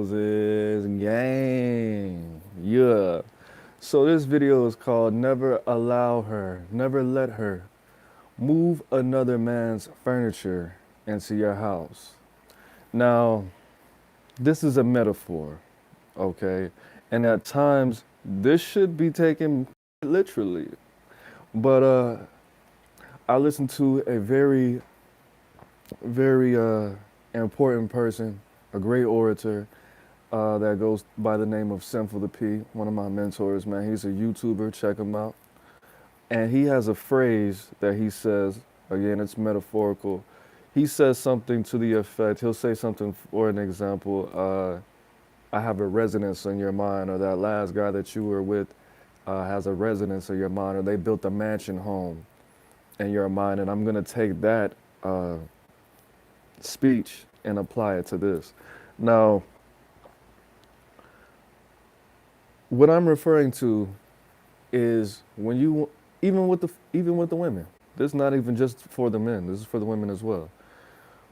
Is gang. Yeah. So this video is called Never Let Her Move Another Man's Furniture into Your House. Now, this is a metaphor, okay? And at times, this should be taken literally. But I listened to a very important person, a great orator, that goes by the name of Sinful the P, one of my mentors, man. He's a YouTuber, check him out. And he has a phrase that he says, again, it's metaphorical. He says something to the effect, he'll say something for an example, I have a residence in your mind, or that last guy that you were with has a residence in your mind, or they built a mansion home in your mind. And I'm going to take that speech and apply it to this. Now, what I'm referring to is when you even with the women. This is not even just for the men. This is for the women as well.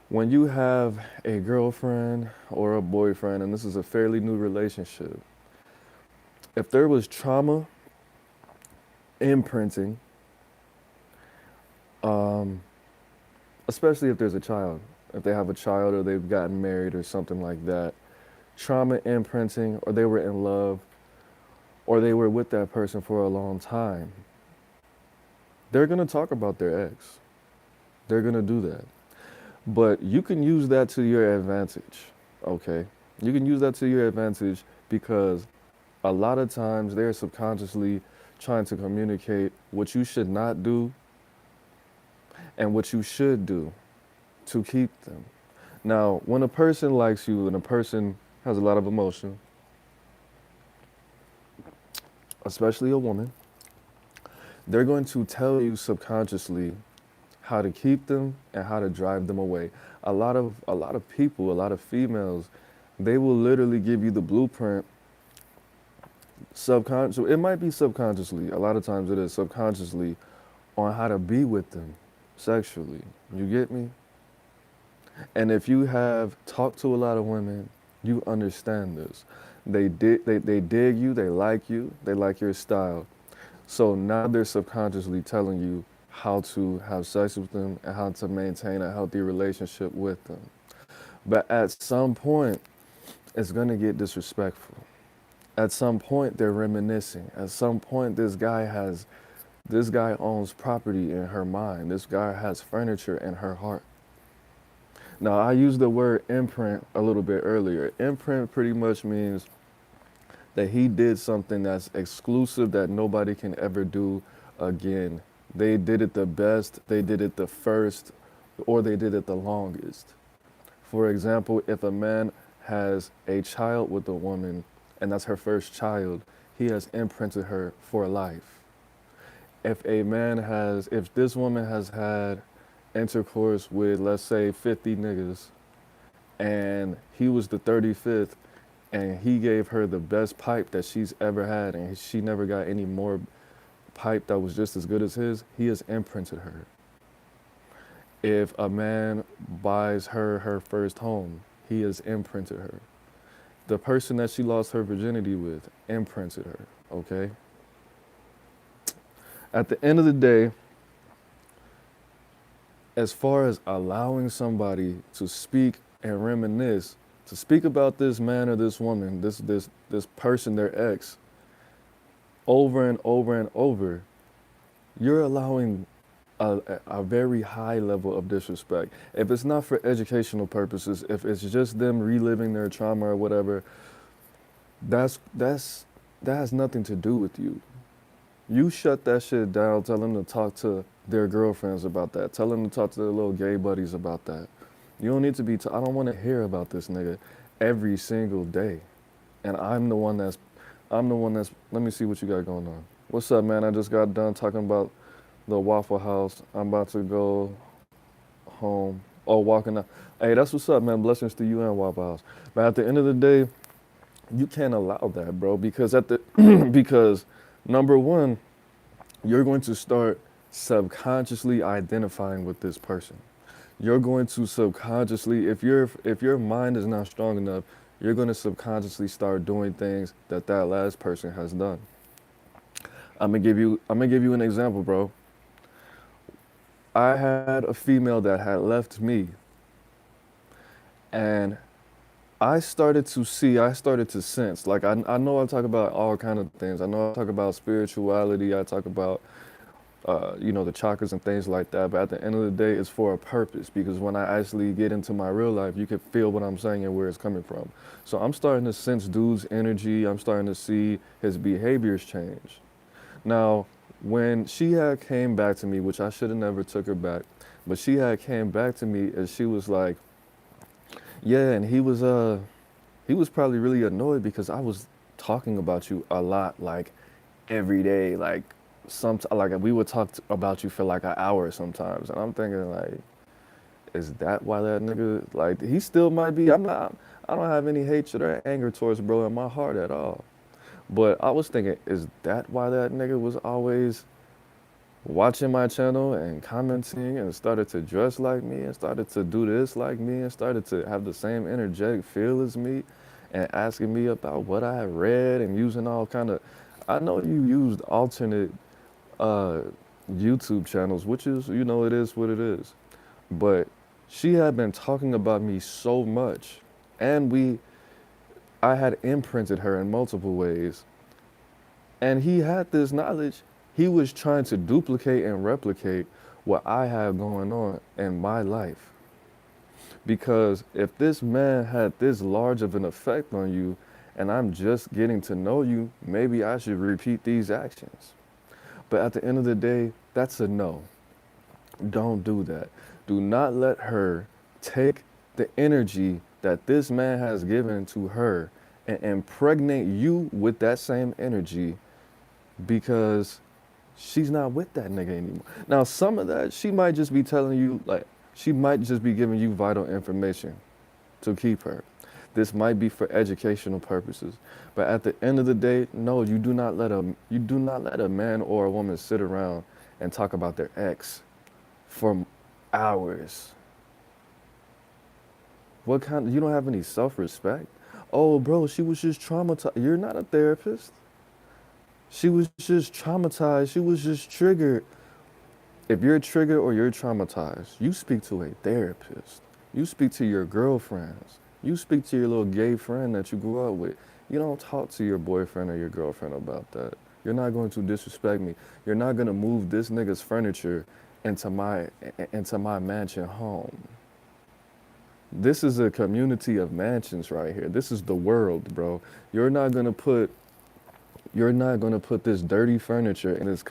When you have a girlfriend or a boyfriend, and this is a fairly new relationship, if there was trauma imprinting, um, especially if there's a child, if they have a child or they've gotten married or something like that, trauma imprinting, or they were in love, or they were with that person for a long time, they're going to talk about their ex. They're going to do that. But you can use that to your advantage, okay? You can use that to your advantage because a lot of times they're subconsciously trying to communicate what you should not do and what you should do to keep them. Now, when a person likes you and a person has a lot of emotion, especially a woman, they're going to tell you subconsciously how to keep them and how to drive them away. A lot of people, a lot of females, they will literally give you the blueprint subconscious. It might be subconsciously. A lot of times it is subconsciously on how to be with them sexually. You get me? And if you have talked to a lot of women, you understand this. They dig you, they like your style. So now they're subconsciously telling you how to have sex with them and how to maintain a healthy relationship with them. But at some point, it's going to get disrespectful. At some point, they're reminiscing. At some point, this guy owns property in her mind. This guy has furniture in her heart. Now, I used the word imprint a little bit earlier. Imprint pretty much means that he did something that's exclusive that nobody can ever do again. They did it the best, they did it the first, or they did it the longest. For example, if a man has a child with a woman and that's her first child, he has imprinted her for life. If this woman has had intercourse with, let's say, 50 niggas, and he was the 35th, and he gave her the best pipe that she's ever had, and she never got any more pipe that was just as good as his, he has imprinted her. If a man buys her her first home, he has imprinted her. The person that she lost her virginity with imprinted her, okay? At the end of the day, as far as allowing somebody to speak and reminisce, to speak about this man or this woman, this person, their ex, over and over and over, you're allowing a very high level of disrespect. If it's not for educational purposes, if it's just them reliving their trauma or whatever, that has nothing to do with you. You shut that shit down. Tell them to talk to their girlfriends about that. Tell them to talk to their little gay buddies about that. You don't need to be. I don't want to hear about this nigga every single day. And I'm the one that's. Let me see what you got going on. What's up, man? I just got done talking about the Waffle House. I'm about to go home. Oh, walking out. Hey, that's what's up, man. Blessings to you and Waffle House. But at the end of the day, you can't allow that, bro. Because because number one, you're going to start subconsciously identifying with this person. You're going to subconsciously, if your mind is not strong enough, you're going to subconsciously start doing things that that last person has done. I'm gonna give you an example, bro. I had a female that had left me, and I started to sense. Like I know I talk about all kind of things. I know I talk about spirituality. I talk about the chakras and things like that. But at the end of the day, it's for a purpose because when I actually get into my real life, you can feel what I'm saying and where it's coming from. So I'm starting to sense dude's energy. I'm starting to see his behaviors change. Now, when she had came back to me, which I should have never took her back, but she had came back to me and she was like, yeah, and he was probably really annoyed because I was talking about you a lot, like every day, like we would talk about you for like an hour sometimes, and I'm thinking like, is that why that nigga like he still might be? I don't have any hatred or anger towards bro in my heart at all, but I was thinking, is that why that nigga was always watching my channel and commenting and started to dress like me and started to do this like me and started to have the same energetic feel as me and asking me about what I had read and using all kind of I know you used alternate uh, YouTube channels, which is, it is what it is. But she had been talking about me so much and I had imprinted her in multiple ways. And he had this knowledge. He was trying to duplicate and replicate what I had going on in my life. Because if this man had this large of an effect on you and I'm just getting to know you, maybe I should repeat these actions. But at the end of the day, that's a no. Don't do that. Do not let her take the energy that this man has given to her and impregnate you with that same energy because she's not with that nigga anymore. Now, some of that, she might just be telling you, like, she might just be giving you vital information to keep her. This might be for educational purposes. But at the end of the day, no, you do not let a man or a woman sit around and talk about their ex for hours. You don't have any self-respect? Oh, bro, she was just traumatized. You're not a therapist. She was just traumatized. She was just triggered. If you're triggered or you're traumatized, you speak to a therapist. You speak to your girlfriends. You speak to your little gay friend that you grew up with. You don't talk to your boyfriend or your girlfriend about that. You're not going to disrespect me. You're not going to move this nigga's furniture into my mansion home. This is a community of mansions right here. This is the world, bro. You're not gonna put this dirty furniture in this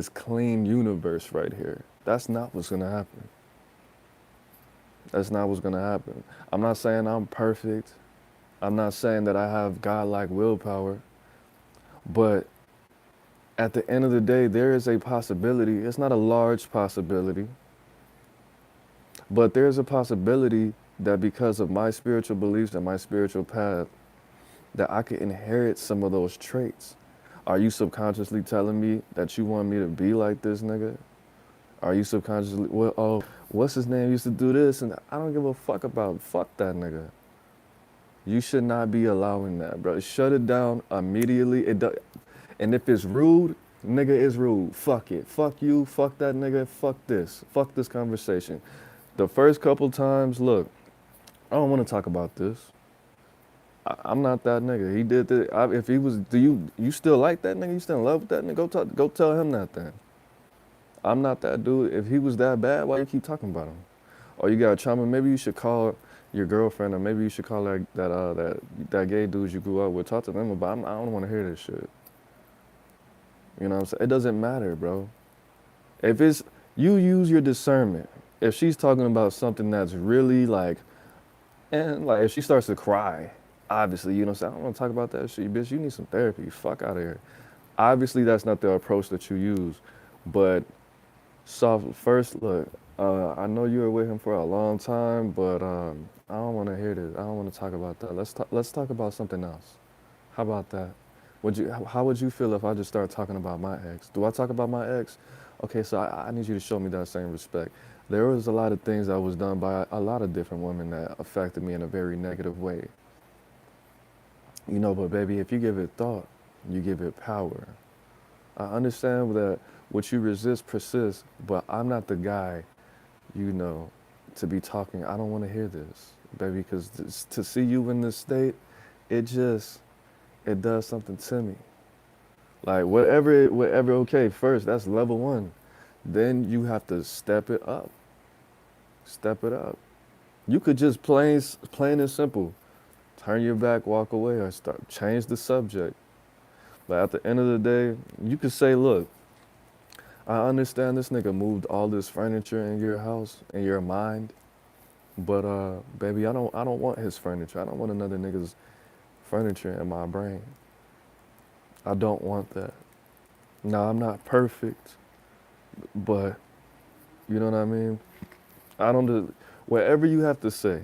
clean universe right here. That's not what's gonna happen. That's not what's gonna happen. I'm not saying I'm perfect. I'm not saying that I have godlike willpower. But at the end of the day, there is a possibility. It's not a large possibility, but there's a possibility that because of my spiritual beliefs and my spiritual path, that I could inherit some of those traits. Are you subconsciously telling me that you want me to be like this nigga? Are you subconsciously, well, oh, what's his name used to do this? And I don't give a fuck fuck that nigga. You should not be allowing that, bro. Shut it down immediately. And if it's rude, nigga is rude. Fuck it. Fuck you. Fuck that nigga. Fuck this. Fuck this conversation. The first couple times, look, I don't want to talk about this. I'm not that nigga. He did this. If he was, you still like that nigga? You still in love with that nigga? Go tell him that then. I'm not that dude. If he was that bad, why you keep talking about him? Or you got trauma? Maybe you should call your girlfriend, or maybe you should call that gay dude you grew up with. Talk to them about. I don't want to hear this shit. You know what I'm saying? It doesn't matter, bro. If it's you use your discernment. If she's talking about something that's really like, and like if she starts to cry, obviously, you know what I'm saying? I don't want to talk about that shit, bitch. You need some therapy. Fuck out of here. Obviously, that's not the approach that you use. But first, look, I know you were with him for a long time, but I don't want to hear this. I don't want to talk about that. Let's talk about something else. How about that? How would you feel if I just started talking about my ex? Do I talk about my ex? Okay, so I need you to show me that same respect. There was a lot of things that was done by a lot of different women that affected me in a very negative way. But baby, if you give it thought, you give it power. I understand that what you resist persists, but I'm not the guy, you know, to be talking. I don't want to hear this, baby, because to see you in this state, it just, it does something to me. Like whatever. Okay, first that's level one. Then you have to step it up. Step it up. You could just plain and simple, turn your back, walk away, or start change the subject. But at the end of the day, you could say, look, I understand this nigga moved all this furniture in your house, in your mind, but baby, I don't want his furniture. I don't want another nigga's furniture in my brain. I don't want that. Now I'm not perfect, but you know what I mean? I don't do whatever you have to say,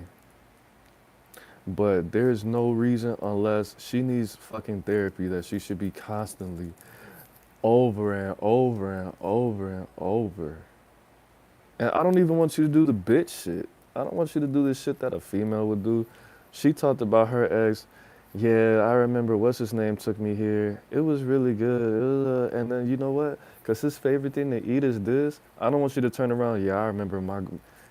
but there's no reason unless she needs fucking therapy that she should be constantly over and over and over and over. And I don't even want you to do the bitch shit. I don't want you to do this shit that a female would do. She talked about her ex. Yeah, I remember what's his name took me here. It was really good. And then you know what? Because his favorite thing to eat is this. I don't want you to turn around. Yeah, I remember my.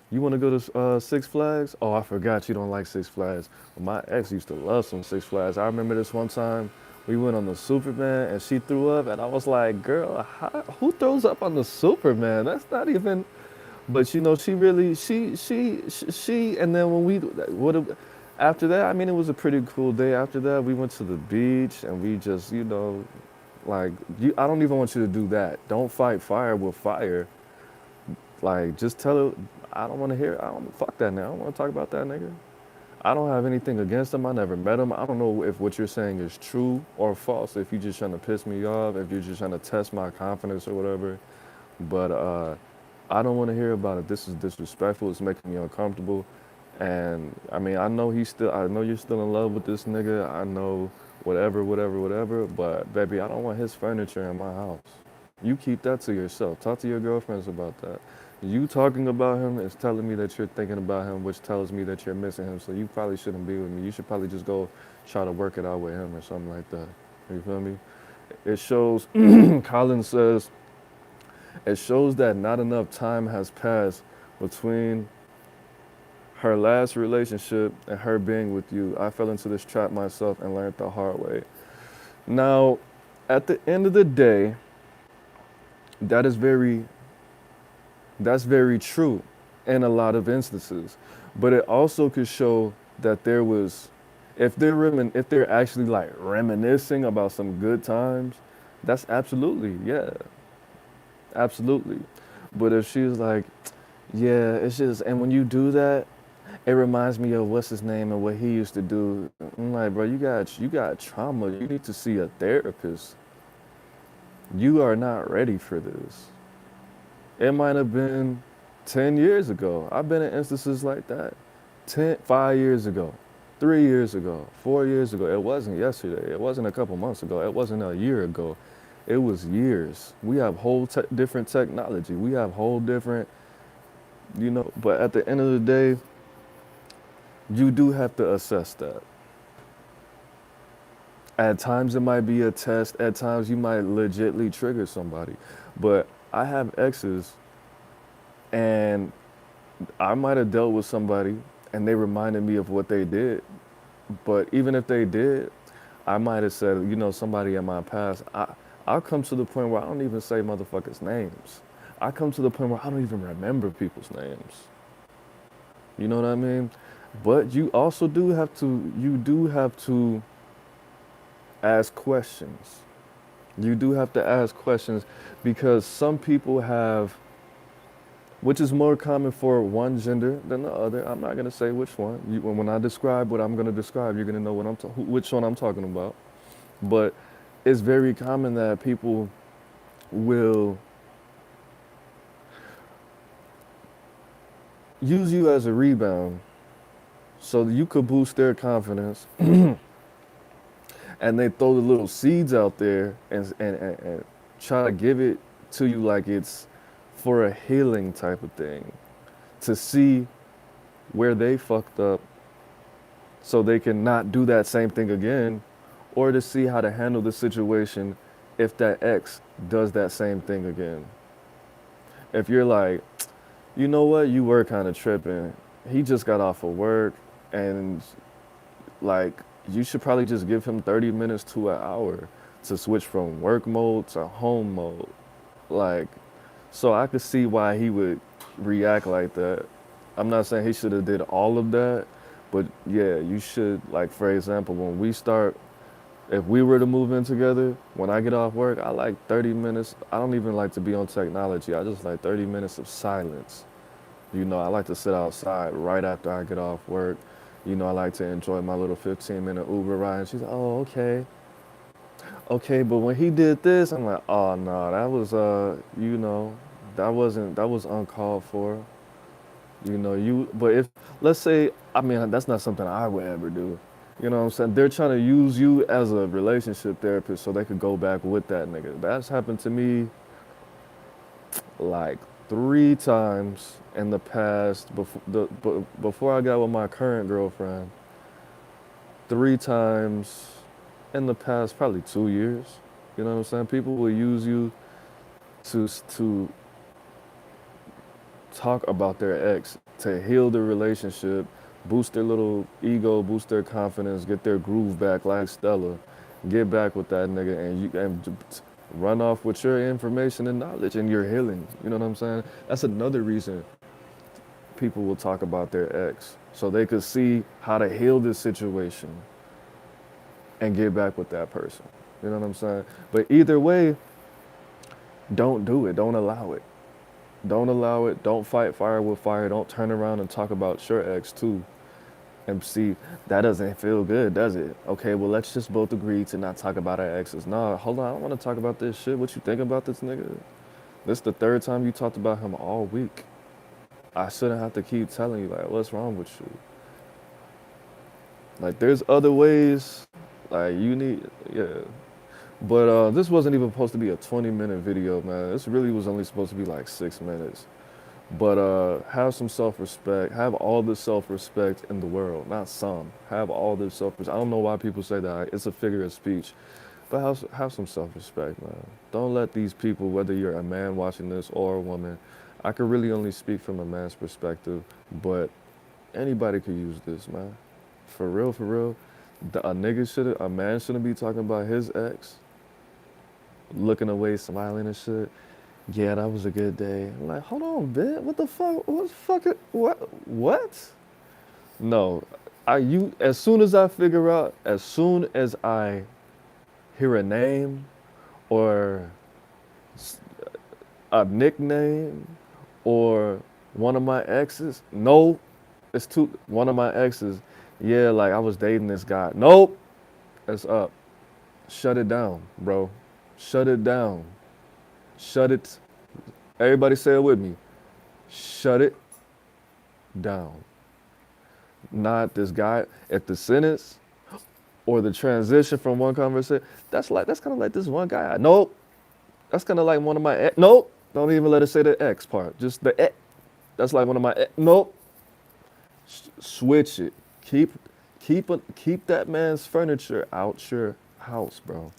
You want to go to Six Flags? Oh, I forgot you don't like Six Flags. Well, my ex used to love some Six Flags. I remember this one time we went on the Superman and she threw up, and I was like, girl, who throws up on the Superman? That's not even. But she really, and then when after that, I mean, it was a pretty cool day. After that, we went to the beach and we just, like, I don't even want you to do that. Don't fight fire with fire. Like, just tell her, I don't want to hear, fuck that now. I don't want to talk about that nigga. I don't have anything against him. I never met him. I don't know if what you're saying is true or false. If you're just trying to piss me off, if you're just trying to test my confidence or whatever. But I don't want to hear about it. This is disrespectful. It's making me uncomfortable. And I mean, I know you're still in love with this nigga. I know whatever. But baby, I don't want his furniture in my house. You keep that to yourself. Talk to your girlfriends about that. You talking about him is telling me that you're thinking about him, which tells me that you're missing him. So you probably shouldn't be with me. You should probably just go try to work it out with him or something like that. You feel me? It shows, Colin says, it shows that not enough time has passed between her last relationship and her being with you. I fell into this trap myself and learned the hard way. Now, at the end of the day, that is that's very true in a lot of instances. But it also could show that there was, if they're actually like reminiscing about some good times, that's absolutely, yeah, absolutely. But if she's like, yeah, it's just, and when you do that, it reminds me of what's his name and what he used to do. I'm like, bro, you got trauma. You need to see a therapist. You are not ready for this. It might have been 10 years ago. I've been in instances like that. 5 years ago, 3 years ago, 4 years ago. It wasn't yesterday. It wasn't a couple months ago. It wasn't a year ago. It was years. We have whole different technology. We have whole different, but at the end of the day, you do have to assess that. At times it might be a test. At times you might legitly trigger somebody. But I have exes, and I might have dealt with somebody and they reminded me of what they did. But even if they did, I might have said, somebody in my past, I'll come to the point where I don't even say motherfuckers' names. I come to the point where I don't even remember people's names. You know what I mean? But you do have to ask questions. You do have to ask questions because some people have, which is more common for one gender than the other. I'm not gonna say which one. When I describe what I'm gonna describe, you're gonna know which one I'm talking about. But it's very common that people will use you as a rebound so that you could boost their confidence. And they throw the little seeds out there and try to give it to you like it's for a healing type of thing, to see where they fucked up so they can not do that same thing again, or to see how to handle the situation if that ex does that same thing again. If you're like, you know what, you were kind of tripping. He just got off of work, and like, you should probably just give him 30 minutes to an hour to switch from work mode to home mode. Like, so I could see why he would react like that. I'm not saying he should have did all of that, but yeah, you should, like, for example, when we start, if we were to move in together, when I get off work, I like 30 minutes. I don't even like to be on technology. I just like 30 minutes of silence. You know, I like to sit outside right after I get off work. You know, I like to enjoy my little 15-minute Uber ride. And she's like, oh, okay. Okay, but when he did this, I'm like, oh, no, that was, you know, that was uncalled for. You know, but if, let's say, I mean, that's not something I would ever do. You know what I'm saying? They're trying to use you as a relationship therapist so they could go back with that nigga. That's happened to me like 3 times in the past before I got with my current girlfriend. 3 times in the past probably 2 years. You know what I'm saying? People will use you to talk about their ex to heal the relationship, boost their little ego, boost their confidence, get their groove back like Stella, get back with that nigga, and run off with your information and knowledge and your healing. You know what I'm saying? That's another reason people will talk about their ex, so they could see how to heal this situation and get back with that person. You know what I'm saying? But either way, don't do it. Don't allow it. Don't allow it. Don't fight fire with fire. Don't turn around and talk about your ex too. And see, that doesn't feel good, does it? Okay, well, let's just both agree to not talk about our exes. Nah, hold on. I don't want to talk about this shit. What you think about this nigga? This the third time you talked about him all week. I shouldn't have to keep telling you, like, what's wrong with you? Like, there's other ways. Like, you need, yeah. But this wasn't even supposed to be a 20-minute video, man. This really was only supposed to be like 6 minutes. But have some self-respect. Have all the self-respect in the world. Not some. Have all the self-respect. I don't know why people say that. It's a figure of speech. But have some self-respect, man. Don't let these people, whether you're a man watching this or a woman, I could really only speak from a man's perspective, but anybody could use this, man. For real, for real. A man shouldn't be talking about his ex, looking away, smiling and shit. Yeah, that was a good day. I'm like, hold on, bitch. What the fuck? What the fuck? What? No, as soon as I figure out, as soon as I hear a name or a nickname or one of my exes, no, one of my exes, yeah, like I was dating this guy. Nope, it's up. Shut it down, bro. Shut it down. Shut it. Everybody say it with me. Shut it down. Not this guy. If the sentence or the transition from one conversation, that's kind of like this one guy. Nope. That's kind of like one of my ex. Nope. Don't even let it say the X part. Just the X. That's like one of my ex. Nope. Switch it. Keep that man's furniture out your house, bro.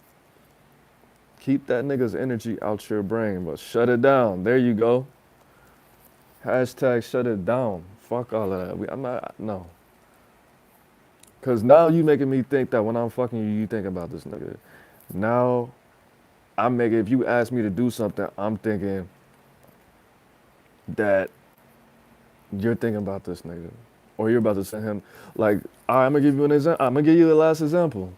Keep that nigga's energy out your brain, but shut it down. There you go. Hashtag shut it down. Fuck all of that. I'm not, no. Because now you making me think that when I'm fucking you, you think about this nigga. Now, if you ask me to do something, I'm thinking that you're thinking about this nigga. Or you're about to send him, like, all right, I'm going to give you an example. I'm going to give you the last example.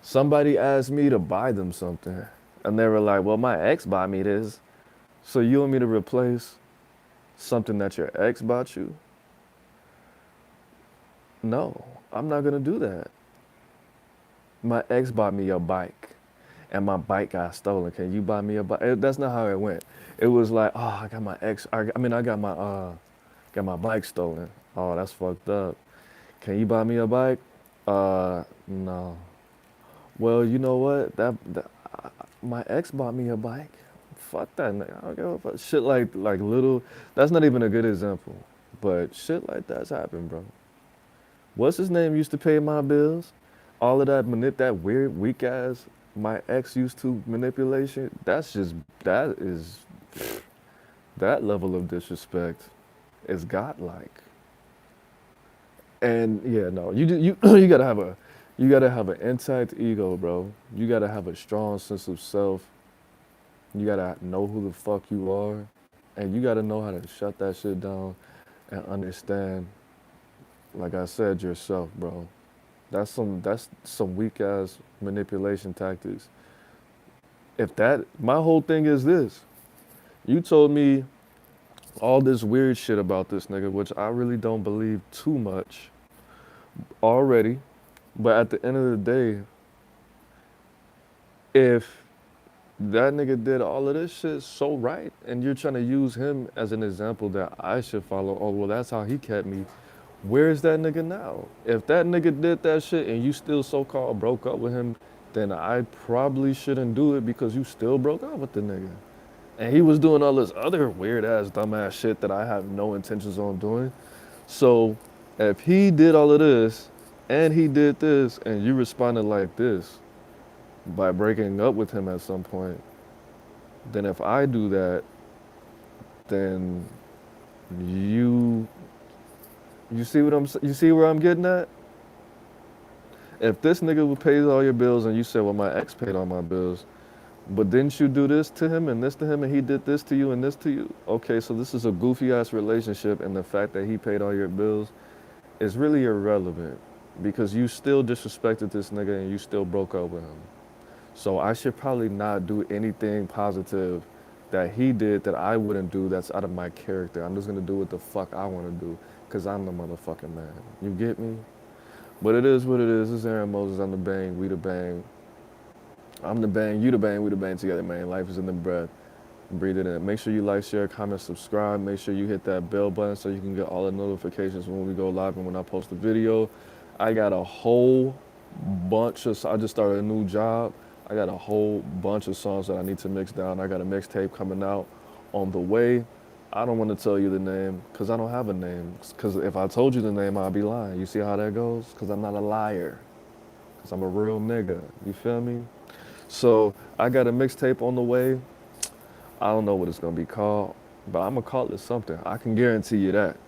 Somebody asked me to buy them something, and they were like, well, my ex bought me this. So you want me to replace something that your ex bought you? No, I'm not going to do that. My ex bought me a bike, and my bike got stolen. Can you buy me a bike? That's not how it went. It was like, oh, I got my bike stolen. Oh, that's fucked up. Can you buy me a bike? No. Well, you know what? My ex bought me a bike. Fuck that nigga. I don't give a fuck. Shit like little. That's not even a good example, but shit like that's happened, bro. What's his name used to pay my bills? All of that weird, weak ass, my ex used to manipulation, that is, that level of disrespect is godlike. And yeah, no, you gotta have you gotta have an intact ego, bro. You gotta have a strong sense of self. You gotta know who the fuck you are, and you gotta know how to shut that shit down and understand, like I said, yourself, bro. That's some weak ass manipulation tactics. If that, my whole thing is this. You told me all this weird shit about this nigga, which I really don't believe too much already. But at the end of the day, if that nigga did all of this shit so right, and you're trying to use him as an example that I should follow, oh, well, that's how he kept me. Where's that nigga now? If that nigga did that shit and you still so called broke up with him, then I probably shouldn't do it because you still broke up with the nigga. And he was doing all this other weird ass, dumbass shit that I have no intentions on doing. So if he did all of this and he did this and you responded like this by breaking up with him at some point, then if I do that, then you you see what you see where I'm getting at? If this nigga would pay all your bills and you said, well, my ex paid all my bills, but didn't you do this to him and this to him and he did this to you and this to you? Okay, so this is a goofy ass relationship and the fact that he paid all your bills is really irrelevant because you still disrespected this nigga and you still broke up with him. So I should probably not do anything positive that he did that I wouldn't do that's out of my character. I'm just gonna do what the fuck I wanna do because I'm the motherfucking man. You get me? But it is what it is. It's Aaron Moses. I'm the bang. We the bang. I'm the bang. You the bang. We the bang together, man. Life is in the breath. Breathe it in. Make sure you like, share, comment, subscribe. Make sure you hit that bell button so you can get all the notifications when we go live and when I post a video. I got a whole bunch of, I just started a new job. I got a whole bunch of songs that I need to mix down. I got a mixtape coming out on the way. I don't want to tell you the name because I don't have a name. Because if I told you the name, I'd be lying. You see how that goes? Because I'm not a liar. Because I'm a real nigga. You feel me? So I got a mixtape on the way. I don't know what it's gonna be called, but I'm gonna call it something. I can guarantee you that.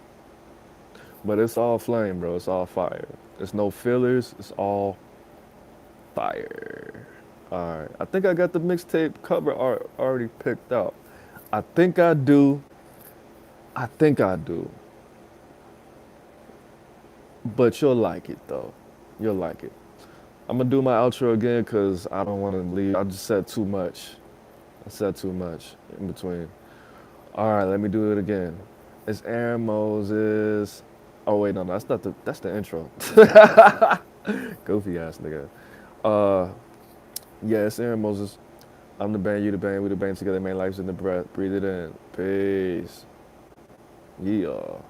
But it's all flame, bro. It's all fire. There's no fillers. It's all fire. All right. I think I got the mixtape cover art already picked out. I think I do. I think I do. But you'll like it though. You'll like it. I'm gonna do my outro again because I don't want to leave. I just said too much. I said too much in between. All right, let me do it again. It's Aaron Moses. Oh wait, no, that's not the. That's the intro. Goofy ass nigga. Uh, yeah, it's Aaron Moses. I'm the band, you the band, we the band together. Man, life's in the breath. Breathe it in. Peace. Yeah.